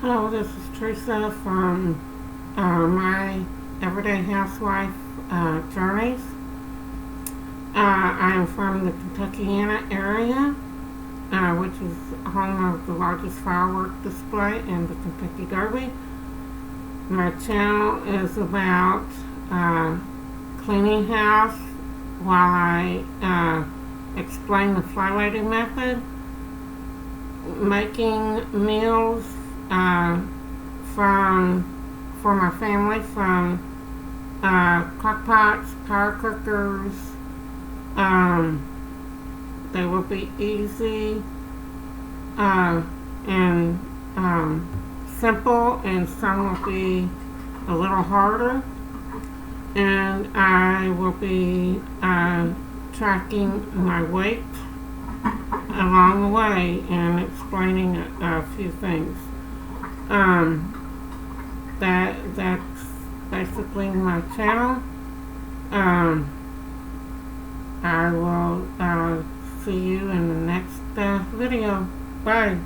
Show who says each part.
Speaker 1: Hello, this is Teresa from my Everyday Housewife Journeys. I am from the Kentuckiana area, which is home of the largest firework display in the Kentucky Derby. My channel is about cleaning house while I explain the Fly Lady method, making meals for my family from crock pots, power cookers. They will be easy and simple, and some will be a little harder. And I will be tracking my weight along the way and explaining a few things. That's basically my channel. I will see you in the next video. Bye.